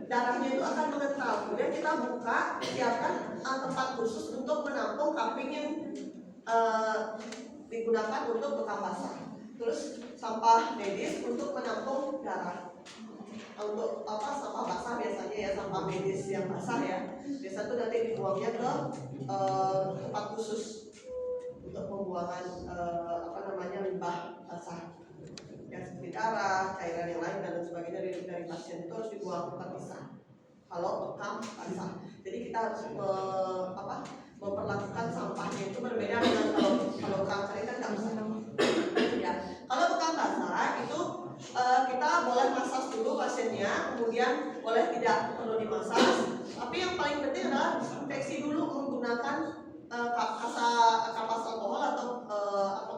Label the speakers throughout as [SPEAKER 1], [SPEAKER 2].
[SPEAKER 1] darahnya itu akan mengental. Kemudian kita buka, siapkan tempat khusus untuk menampung cupping yang digunakan untuk bekam basah. Terus sampah medis untuk menampung darah. Untuk sampah basah biasanya ya, sampah medis yang basah ya. Biasa tuh nanti dibuangnya ke tempat khusus untuk pembuangan limbah basah. Ya seperti darah, cairan yang lain dan sebagainya dari pasien itu harus dibuang terpisah. Kalau bekam basah, jadi kita harus memperlakukan sampahnya itu berbeda dengan kalau bekam kering kan nggak bisa. Ya, kalau bekam basah itu kita boleh masas dulu pasiennya, kemudian boleh tidak perlu dimasas. Tapi yang paling penting adalah disinfeksi dulu menggunakan kapas alkohol atau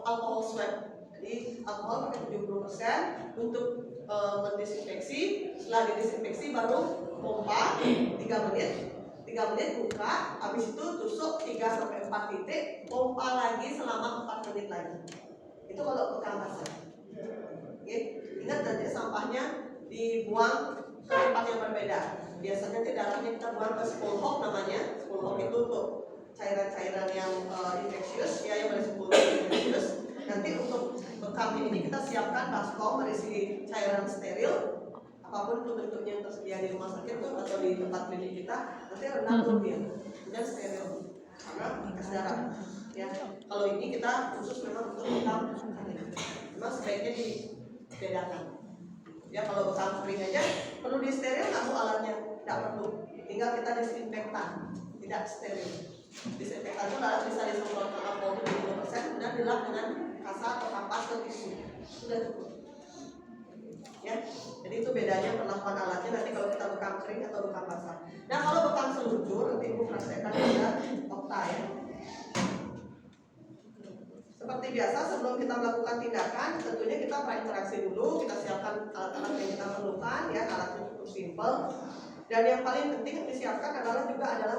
[SPEAKER 1] alkohol swab. Jadi alkohol pakai 70% untuk mendesinfeksi. Setelah didesinfeksi baru pompa 3 menit buka, habis itu tusuk 3-4 titik, pompa lagi selama 4 menit lagi. Itu kalau bekam basah. Oke, ingat nanti sampahnya dibuang ke tempat yang berbeda. Biasanya darahnya kita buang ke spool hog namanya. Spool hog itu untuk cairan-cairan yang infeksius ya, yang berisiko infeksius. Nanti untuk bekam ini kita siapkan baskom berisi cairan steril, apapun itu bentuknya yang tersedia di rumah sakit tuh atau di tempat klinik kita, nanti rendam dia dan steril karena bekas darah. Ya, kalau ini kita khusus memang untuk bekam kering. Memang sebaiknya dibedakan. Ya, kalau bekam kering aja perlu di steril nggak bu alatnya? Tidak perlu. Tinggal kita disinfektan, tidak steril. Disinfektan itu adalah bisa disemprotkan alkohol 70%, kemudian dilap dengan kasa atau kapas atau tisu. Sudah cukup. Ya, jadi itu bedanya perlakuan alatnya nanti kalau kita bekam kering atau bekam basah. Nah, kalau bekam seluncur nanti ibu praktekkan pada Okta ya. Seperti biasa sebelum kita melakukan tindakan, tentunya kita berinteraksi dulu, kita siapkan alat-alat yang kita perlukan ya, alatnya cukup simpel. Dan yang paling penting yang disiapkan adalah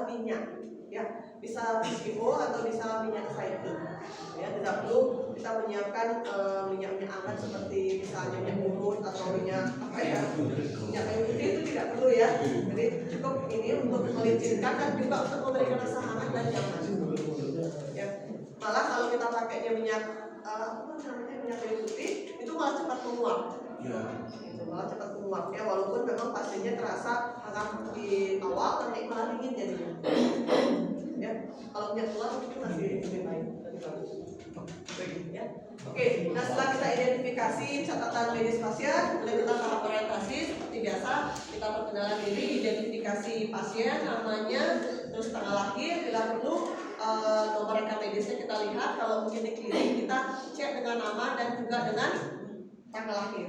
[SPEAKER 1] minyak. Ya, bisa Vivo atau bisa minyak zaitun. Ya, tidak perlu kita menyiapkan minyak hangat seperti misalnya minyak urut atau minyak minyak kayu putih, itu tidak perlu ya. Jadi cukup ini untuk melicinkan dan juga untuk memberikan rasa hangat dan nyaman. Ya, malah kalau kita pakainya minyak minyak kayu putih itu malah cepat menguap. Malah cepat menguap ya, walaupun memang pasiennya terasa hangat di awal, tapi malah dingin jadinya. Ya, kalau minyak keluar itu masih lebih baik, lebih bagus. Ya. Oke, nah setelah kita identifikasi catatan medis pasien, kemudian kita tahap orientasi seperti biasa, kita perkenalan diri, identifikasi pasien, namanya, terus tanggal lahir, bila perlu nomor rekam medisnya kita lihat. Kalau mungkin di klinik kita cek dengan nama dan juga dengan tanggal lahir.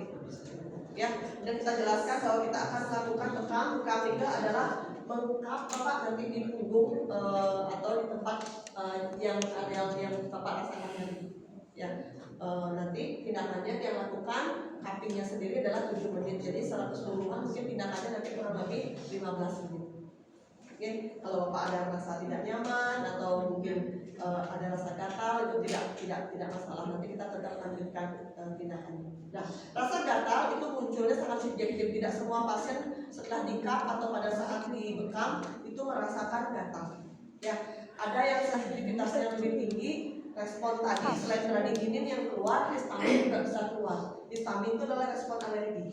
[SPEAKER 1] Ya, dan kita jelaskan bahwa kita akan melakukan bekam itu adalah mengungkap nanti di punggung atau di tempat yang Bapak rasakan tadi. Ya, nanti tindakannya yang lakukan cuppingnya sendiri adalah 7 menit. Jadi 120-an mungkin tindakannya nanti kurang lebih 15 menit. Oke, kalau Bapak ada rasa tidak nyaman atau mungkin ada rasa gatal, itu tidak masalah. Nanti kita tetap lanjutkan tindakannya. Nah, rasa gatal itu munculnya sangat subjektif. Tidak semua pasien setelah di-cup atau pada saat dibekam itu merasakan gatal. Ya, ada yang sensitivitasnya lebih tinggi. Respon tadi selain bradikinin yang keluar, histamin juga bisa keluar. Histamin itu adalah respon alergi.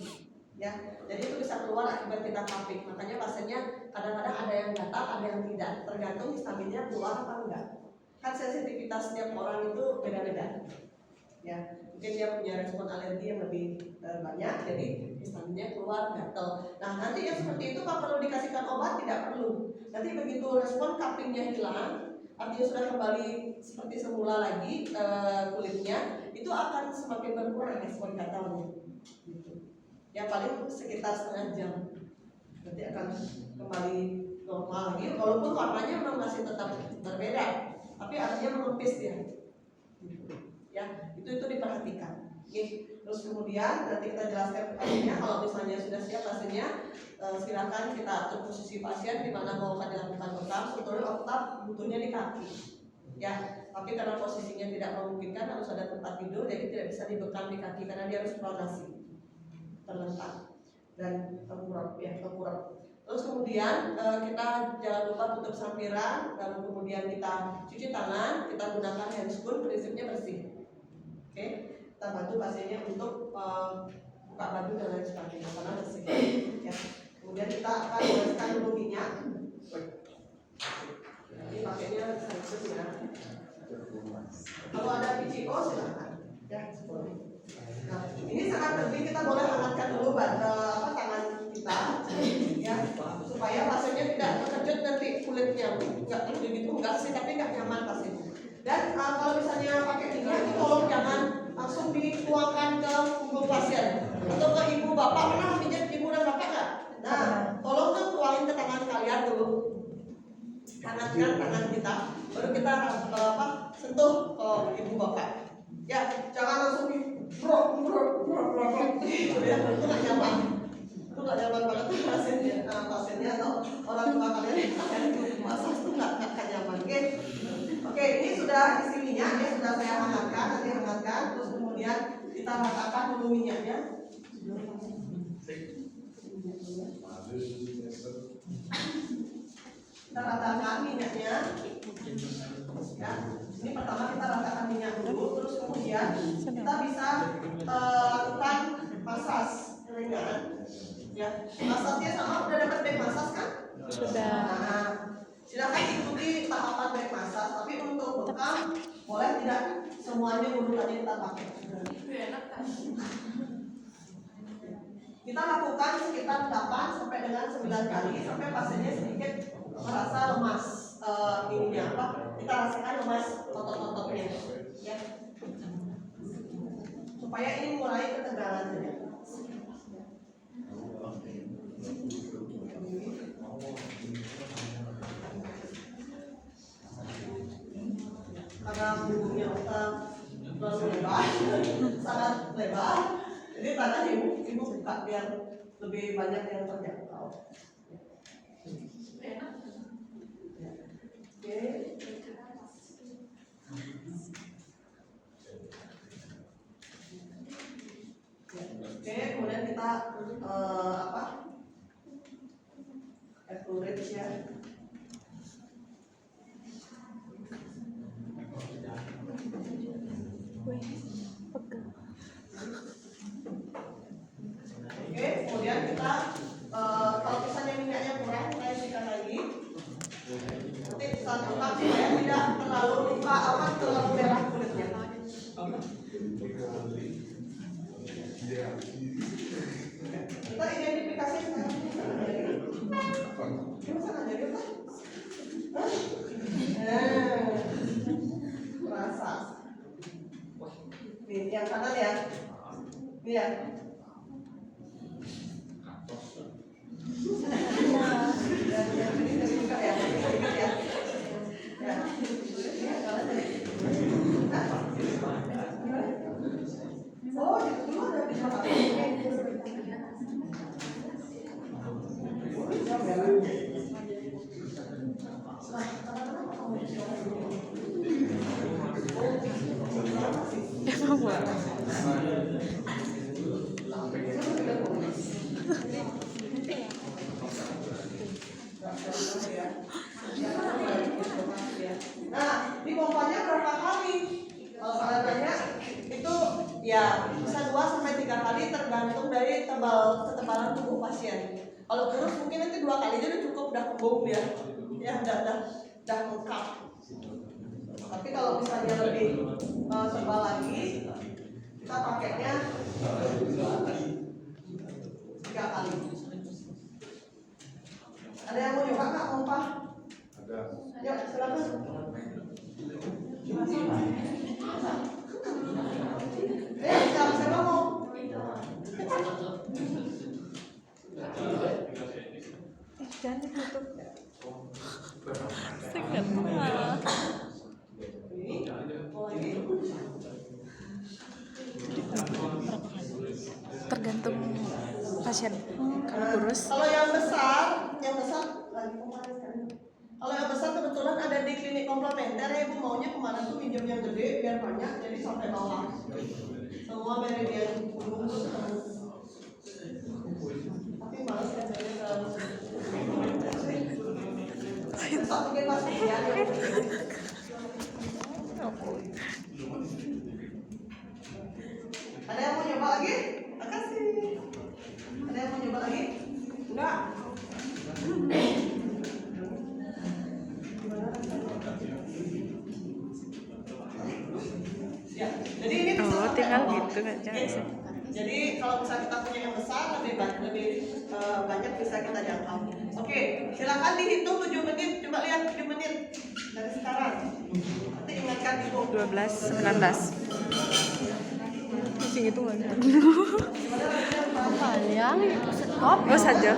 [SPEAKER 1] Ya, jadi itu bisa keluar akibat kita cupping. Makanya pasiennya kadang-kadang ada yang gatal, ada yang tidak, tergantung histaminnya keluar apa enggak. Kan sensitivitas setiap orang itu beda-beda. Ya, mungkin dia punya respon alergi yang lebih banyak, jadi histaminnya keluar gatal. Nah, nanti yang seperti itu Pak perlu dikasihkan obat? Tidak perlu. Nanti begitu respon cuppingnya hilang, artinya sudah kembali seperti semula lagi kulitnya, itu akan semakin berkurang respon gatalnya. Ya, paling sekitar setengah jam nanti akan kembali normal lagi, walaupun warnanya memang masih tetap berbeda, tapi artinya menepis dia. Ya, itu diperhatikan. Oke. Terus kemudian nanti kita jelaskan pasiennya. Kalau misalnya sudah siap pasiennya, silakan kita atur posisi pasien di mana mau dilakukan bekam. Sebetulnya Okta butuhnya di kaki. Ya, tapi karena posisinya tidak memungkinkan, harus ada tempat tidur, jadi tidak bisa dibekam di kaki karena dia harus pronasi, terlentang dan tengkurap. Terus kemudian kita jangan lupa tutup sampiran, lalu kemudian kita cuci tangan, kita gunakan handscoon, prinsipnya bersih. Oke, kita bantu pasiennya untuk buka baju dan lain sebagainya karena bersih. Ya. Kemudian kita akan oleskan dulu minyak. Ini pakainya handscoon ya. Kalau ada PCO silakan. Ya, boleh. Nah, ini sangat penting, kita boleh hangatkan dulu tangan kita, ya, supaya pasiennya tidak terkejut nanti kulitnya, nggak begitu enggak sih, tapi nggak nyaman pasiennya. Dan kalau misalnya pakai minyak, itu tolong jangan langsung dituangkan ke punggung pasien atau ke ibu bapak. Pernah pijat ibu dan bapak nggak? Nah, tolong tuh tuangin ke tangan kalian dulu, hangatkan tangan kita, baru kita sentuh ke ibu bapak. Ya, jangan langsung itu nggak nyaman. Itu nggak nyaman banget pasiennya atau orang tua kalian massage itu nggak nyaman. Oke, ini sudah isi minyak ya, sudah saya hangatkan, nanti hangatkan, terus kemudian kita ratakan dulu minyaknya. Kita ratakan minyaknya. Ya, ini pertama kita ratakan minyak dulu, terus kemudian kita bisa lakukan massage ringan. Ya, massage-nya sama, udah dapat back massage kan?
[SPEAKER 2] Sudah.
[SPEAKER 1] Nah, silakan ikuti tahapan back massage, tapi untuk bekam boleh tidak semuanya urutannya kita pakai. Kita lakukan sekitar 8 sampai dengan 9 kali sampai pasiennya sedikit merasa lemas. Ininya apa? Kita rasakan lemas otot-ototnya, ya. Supaya ini mulai ketegangannya. Karena punggungnya terlalu lebar, sangat lebar, jadi tangan ibu buka biar lebih banyak yang terjangkau. Oke, kemudian kita accurate ya. Oke, kemudian kita kalau misalnya minyaknya kurang, kita isikan lagi. Nanti satukan supaya tidak terlalu terlalu merah kulitnya. Kita identifikasi sekarang. Jadi apa? Rasa. Nih, yang kanan ya. Ini ya. Yang ini buka ya. Ingat ya. Ya. Oh, itu dulu ada di sana.
[SPEAKER 2] Emang buat.
[SPEAKER 1] Nah, di pompanya berapa kali? Kalau kalian tanya, itu ya bisa 2-3 kali tergantung dari ketebalan tubuh pasien. Kalau kurus mungkin nanti 2 kali jadi cukup, udah kembung dia, ya udah lengkap. Tapi kalau misalnya lebih tebal lagi, kita pakainya 3 kali. Ada yang mau nyoba nggak, pompa?
[SPEAKER 3] Ada.
[SPEAKER 1] Ya, silakan. Siapa mau?
[SPEAKER 2] Jangan ditutup. Segan malah. Tergantung pasien. Kalau kurus.
[SPEAKER 1] Kalau yang besar lagi kemarin kan. Kalau yang besar kebetulan ada di klinik komplementer ya, ibu maunya kemarin tuh minjem yang gede biar banyak, jadi sampai bawah. Semua meridian punggung tuh ketemu. Tapi malas kan saya terlalu Besok bebas ya. Ada yang mau nyoba lagi? Makasih. Ada yang mau nyoba lagi? Enggak. Ya, jadi ini bisa
[SPEAKER 2] Oh,
[SPEAKER 1] sampai
[SPEAKER 2] tinggal
[SPEAKER 1] bawah.
[SPEAKER 2] gitu aja.
[SPEAKER 1] Oke. Jadi kalau misalnya kita punya yang besar lebih banyak bisa kita jangkau. Oke, silakan dihitung 7 menit. Coba lihat 7 menit dari sekarang. Nanti ingatkan ibu.
[SPEAKER 2] 12, 19. Pusing itu nggak?
[SPEAKER 3] Apa yang stop?
[SPEAKER 2] Oh saja.